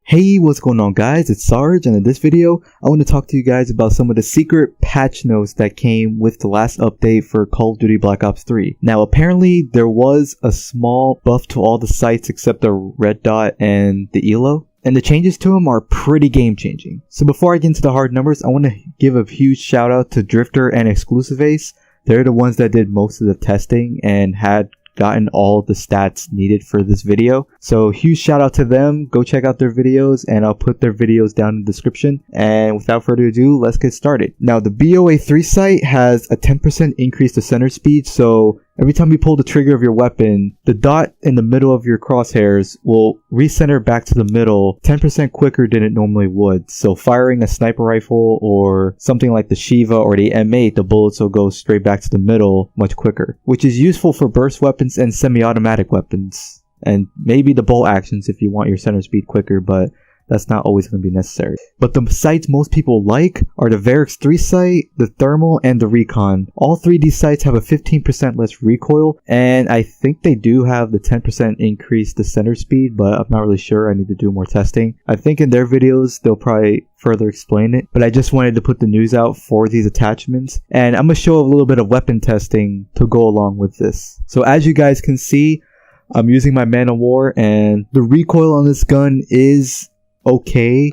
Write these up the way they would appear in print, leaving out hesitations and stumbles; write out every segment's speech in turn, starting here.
Hey, what's going on guys, it's Sarge, and in this video I want to talk to you guys about some of the secret patch notes that came with the last update for Call of Duty Black Ops 3. Now apparently there was a small buff to all the sites except the red dot and the ELO, and the changes to them are pretty game changing. So before I get into the hard numbers, I want to give a huge shout out to Drifter and Exclusive Ace. They're the ones that did most of the testing and had gotten all the stats needed for this video. So huge shout out to them. Go check out their videos and I'll put their videos down in the description. And without further ado, let's get started. Now the BOA3 site has a 10% increase to center speed, so every time you pull the trigger of your weapon, the dot in the middle of your crosshairs will recenter back to the middle 10% quicker than it normally would. So firing a sniper rifle or something like the Shiva or the M8, the bullets will go straight back to the middle much quicker, which is useful for burst weapons and semi-automatic weapons, and maybe the bolt actions if you want your center speed quicker, but that's not always going to be necessary. But the sites most people like are the Varix 3 site, the Thermal, and the Recon. All 3D sites have a 15% less recoil, and I think they do have the 10% increase to center speed, but I'm not really sure. I need to do more testing. I think in their videos they'll probably further explain it, but I just wanted to put the news out for these attachments, and I'm going to show a little bit of weapon testing to go along with this. So as you guys can see, I'm using my Man of War, and the recoil on this gun is okay.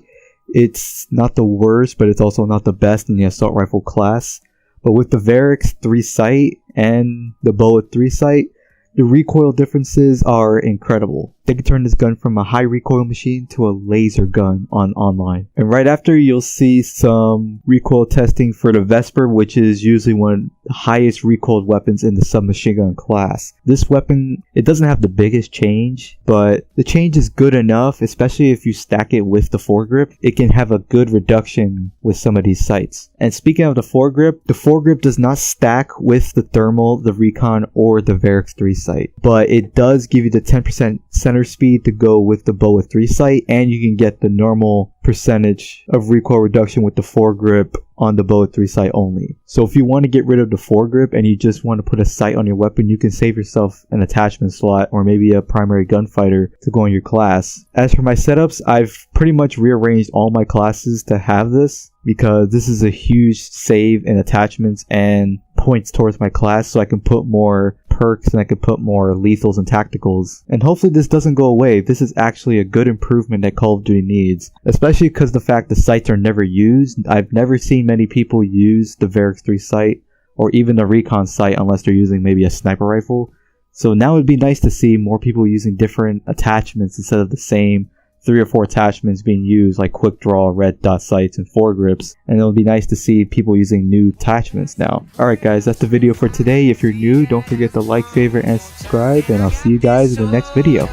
It's not the worst, but it's also not the best in the assault rifle class. But with the Varix 3 sight and the Bo3 sight, the recoil differences are incredible. They can turn this gun from a high recoil machine to a laser gun on online. And right after, you'll see some recoil testing for the Vesper, which is usually one of the highest recoiled weapons in the submachine gun class. This weapon, it doesn't have the biggest change, but the change is good enough, especially if you stack it with the foregrip. It can have a good reduction with some of these sights. And speaking of the foregrip does not stack with the Thermal, the Recon, or the Varix 3 sight, but it does give you the 10% center speed to go with the Bo3 sight, and you can get the normal percentage of recoil reduction with the foregrip on the Bo3 sight only. So if you want to get rid of the foregrip and you just want to put a sight on your weapon, you can save yourself an attachment slot or maybe a primary gunfighter to go in your class. As for my setups, I've pretty much rearranged all my classes to have this, because this is a huge save in attachments and points towards my class, so I can put more perks and I can put more lethals and tacticals. And hopefully this doesn't go away. This is actually a good improvement that Call of Duty needs, especially because the fact the sights are never used. I've never seen many people use the Varix 3 sight or even the Recon sight unless they're using maybe a sniper rifle. So now it'd be nice to see more people using different attachments instead of the same 3 or 4 attachments being used, like quick draw, red dot sights, and foregrips. And it'll be nice to see people using new attachments now. Alright guys, that's the video for today. If you're new, don't forget to like, favorite, and subscribe, and I'll see you guys in the next video.